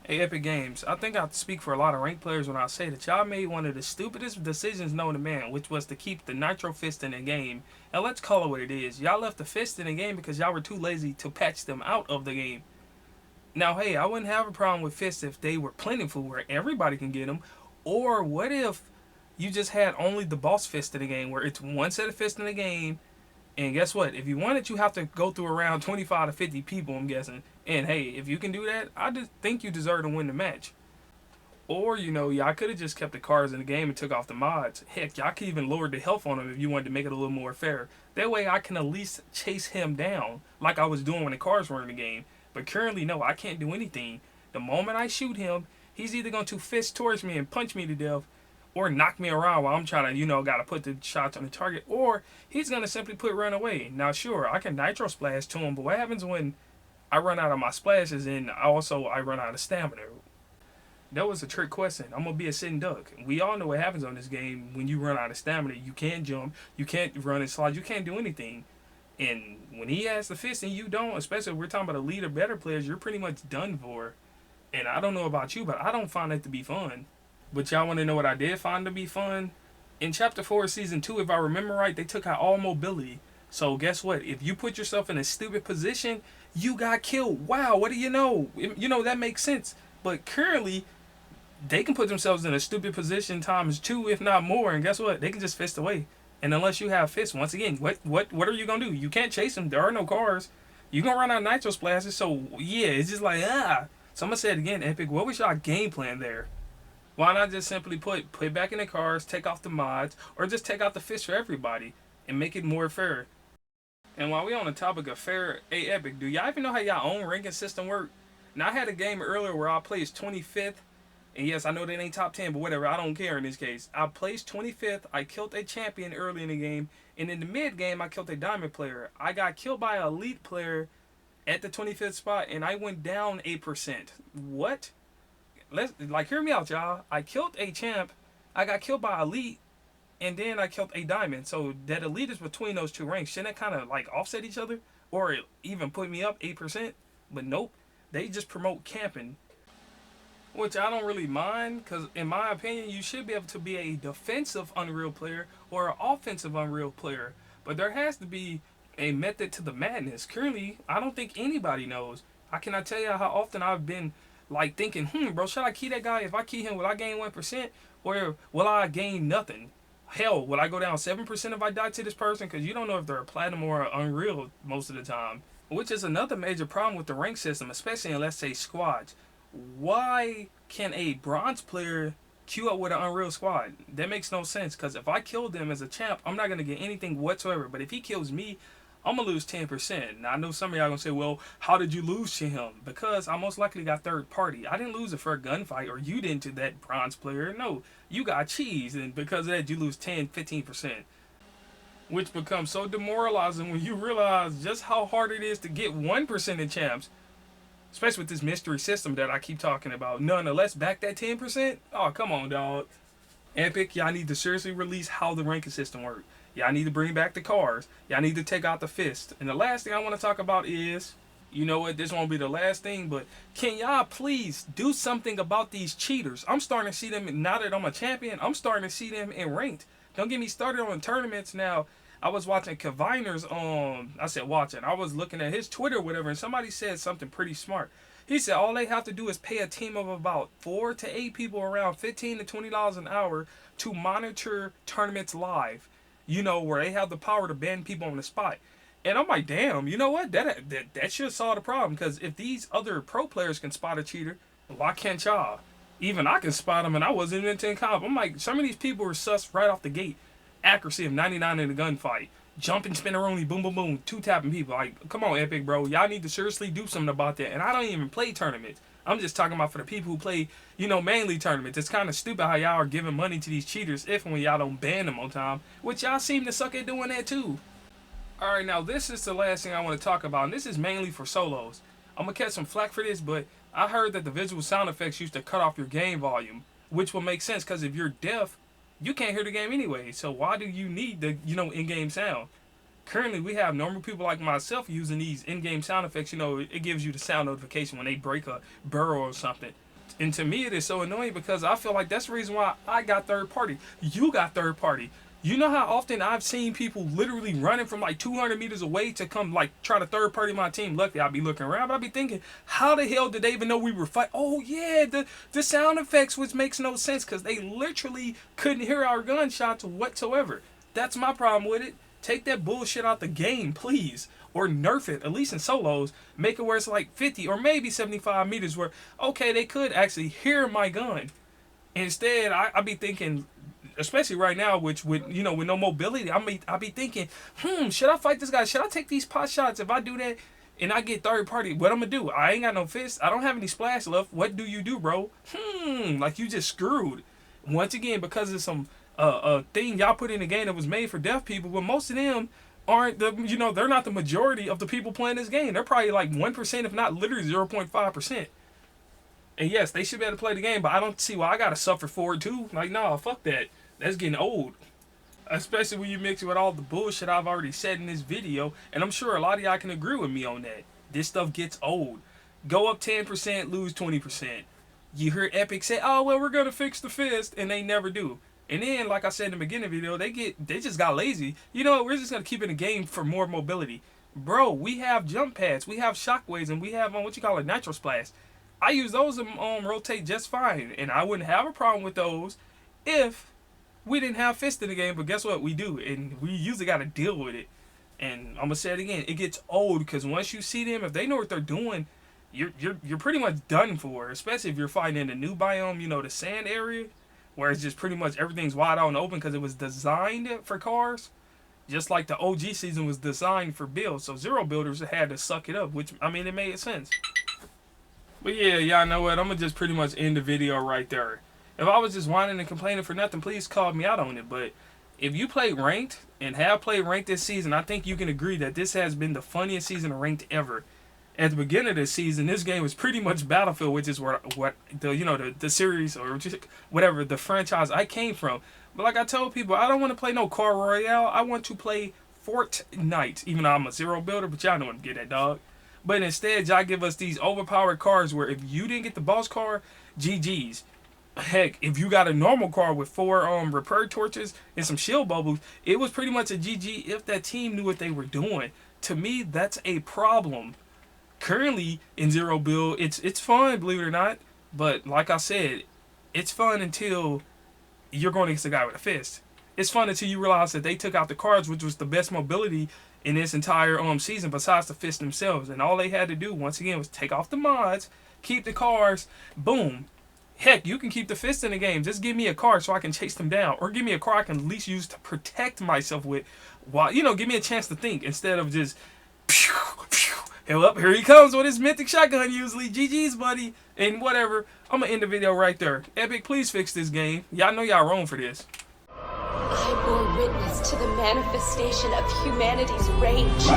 Hey, Epic Games, I think I speak for a lot of ranked players when I say that y'all made one of the stupidest decisions known to man, which was to keep the Nitro Fist in the game. And let's call it what it is. Y'all left the Fist in the game because y'all were too lazy to patch them out of the game. Now, hey, I wouldn't have a problem with Fists if they were plentiful where everybody can get them. Or what if you just had only the boss Fist in the game where it's one set of fists in the game, and guess what? If you want it, you have to go through around 25 to 50 people, I'm guessing. And hey, if you can do that, I just think you deserve to win the match. Or, y'all could have just kept the cars in the game and took off the mods. Heck, y'all could even lower the health on him if you wanted to make it a little more fair. That way I can at least chase him down like I was doing when the cars were in the game. But currently, no, I can't do anything. The moment I shoot him, he's either going to fist towards me and punch me to death, or knock me around while I'm trying to, got to put the shots on the target, or he's going to simply put run away. Now, sure, I can nitro splash to him, but what happens when I run out of my splashes and also I run out of stamina? That was a trick question. I'm gonna be a sitting duck. We all know what happens on this game when you run out of stamina. You can't jump, you can't run and slide, you can't do anything. And when he has the fist and you don't, especially if we're talking about elite or better players, you're pretty much done for. And I don't know about you, but I don't find that to be fun. But y'all want to know what I did find to be fun? In Chapter 4 Season 2, if I remember right, they took out all mobility. So guess what? If you put yourself in a stupid position, you got killed. Wow, what do you know? That makes sense. But currently, they can put themselves in a stupid position times two, if not more, and guess what? They can just fist away. And unless you have fists, once again, what are you gonna do? You can't chase them. There are no cars. You gonna run out of nitro splashes. So yeah, it's just like So I'm gonna say it again, Epic. What was your game plan there? Why not just simply put back in the cars, take off the mods, or just take out the fist for everybody and make it more fair? And while we on the topic of fair, hey Epic, do y'all even know how y'all own ranking system work? Now I had a game earlier where I placed 25th. And yes, I know they ain't top 10, but whatever. I don't care in this case. I placed 25th. I killed a champion early in the game. And in the mid game, I killed a diamond player. I got killed by an elite player at the 25th spot, and I went down 8%. What? Hear me out, y'all. I killed a champ. I got killed by elite, and then I killed a diamond. So that elite is between those two ranks. Shouldn't that kind of offset each other? Or even put me up 8%? But nope. They just promote camping, which I don't really mind, because in my opinion, you should be able to be a defensive Unreal player or an offensive Unreal player. But there has to be a method to the madness. Currently, I don't think anybody knows. I cannot tell you how often I've been thinking, bro, should I key that guy? If I key him, will I gain 1%? Or will I gain nothing? Hell, will I go down 7% if I die to this person? Because you don't know if they're a platinum or an Unreal most of the time. Which is another major problem with the rank system, especially in, let's say, squads. Why can a bronze player queue up with an Unreal squad? That makes no sense, because if I kill them as a champ, I'm not going to get anything whatsoever. But if he kills me, I'm going to lose 10%. Now, I know some of y'all going to say, well, how did you lose to him? Because I most likely got third party. I didn't lose it for a gunfight, or you didn't to that bronze player. No, you got cheese, and because of that, you lose 10, 15%. Which becomes so demoralizing when you realize just how hard it is to get 1% in champs, especially with this mystery system that I keep talking about. Nonetheless, back that 10%? Oh, come on, dog. Epic, y'all need to seriously release how the ranking system works. Y'all need to bring back the cars. Y'all need to take out the fist. And the last thing I want to talk about is, you know what, this won't be the last thing, but can y'all please do something about these cheaters? I'm starting to see them, now that I'm a champion, I'm starting to see them in ranked. Don't get me started on tournaments now. I was watching Kaviner's I was looking at his Twitter or whatever, and somebody said something pretty smart. He said all they have to do is pay a team of about 4 to 8 people around $15 to $20 an hour to monitor tournaments live. Where they have the power to ban people on the spot. And I'm like, damn, you know what? That should solve the problem, because if these other pro players can spot a cheater, why can't y'all? Even I can spot them, and I wasn't even 10 comp. I'm like, some of these people were sus right off the gate. Accuracy of 99 in a gunfight. Jumping, spinner only, boom, boom, boom. Two tapping people. Like, come on, Epic, bro. Y'all need to seriously do something about that. And I don't even play tournaments. I'm just talking about for the people who play, mainly tournaments. It's kind of stupid how y'all are giving money to these cheaters if and when y'all don't ban them on time. Which y'all seem to suck at doing that too. Alright, now this is the last thing I want to talk about. And this is mainly for solos. I'm going to catch some flack for this, but I heard that the visual sound effects used to cut off your game volume. Which will make sense, because if you're deaf, you can't hear the game anyway. So why do you need the, in-game sound? Currently, we have normal people like myself using these in-game sound effects. It gives you the sound notification when they break a burrow or something. And to me, it is so annoying because I feel like that's the reason why I got third party. You got third party. You know how often I've seen people literally running from like 200 meters away to come like try to third party my team. Luckily, I'll be looking around, but I'll be thinking, how the hell did they even know we were fighting? Oh yeah, the sound effects, which makes no sense because they literally couldn't hear our gunshots whatsoever. That's my problem with it. Take that bullshit out the game, please. Or nerf it, at least in solos. Make it where it's like 50 or maybe 75 meters where, okay, they could actually hear my gun. Instead, I be thinking, especially right now, which with with no mobility, I be thinking, should I fight this guy? Should I take these pot shots? If I do that and I get third party, what I'm gonna do? I ain't got no fist. I don't have any splash left. What do you do, bro? Like you just screwed. Once again, because of some thing y'all put in the game that was made for deaf people, but most of them aren't they're not the majority of the people playing this game. They're probably like 1%, if not literally 0.5%. And yes, they should be able to play the game, but I don't see why I gotta suffer for it too. Like, nah, fuck that. That's getting old. Especially when you mix it with all the bullshit I've already said in this video. And I'm sure a lot of y'all can agree with me on that. This stuff gets old. Go up 10%, lose 20%. You hear Epic say, oh, well, we're gonna fix the fist, and they never do. And then, like I said in the beginning of the video, they just got lazy. You know what, we're just gonna keep it in the game for more mobility. Bro, we have jump pads, we have shockwaves, and we have nitro splash. I use those to rotate just fine, and I wouldn't have a problem with those if we didn't have fist in the game. But guess what, we do, and we usually got to deal with it. And I'm gonna say it again, it gets old because once you see them, if they know what they're doing, you're pretty much done for. Especially if you're fighting in the new biome, the sand area, where it's just pretty much everything's wide out and open because it was designed for cars. Just like the OG season was designed for builds, so zero builders had to suck it up, which, I mean, it made sense. But yeah, y'all know what? I'm going to just pretty much end the video right there. If I was just whining and complaining for nothing, please call me out on it. But if you play ranked and have played ranked this season, I think you can agree that this has been the funniest season of ranked ever. At the beginning of this season, this game was pretty much Battlefield, which is what the series or just whatever, the franchise I came from. But like I told people, I don't want to play no Car Royale. I want to play Fortnite. Even though I'm a zero builder, but y'all know what to get at, dog. But instead, y'all give us these overpowered cars where if you didn't get the boss car, GG's. Heck, if you got a normal car with 4 repair torches and some shield bubbles, it was pretty much a GG if that team knew what they were doing. To me, that's a problem. Currently, in zero build, it's fun, believe it or not. But like I said, it's fun until you're going against a guy with a fist. It's fun until you realize that they took out the cards, which was the best mobility in this entire season besides the fists themselves. And all they had to do, once again, was take off the mods, keep the cars, boom. Heck, you can keep the fists in the game. Just give me a car so I can chase them down. Or give me a car I can at least use to protect myself with. While, give me a chance to think instead of just, pew, pew. Here he comes with his mythic shotgun usually. GG's, buddy. And whatever. I'm going to end the video right there. Epic, please fix this game. Y'all know y'all wrong for this. I bore witness to the manifestation of humanity's rage.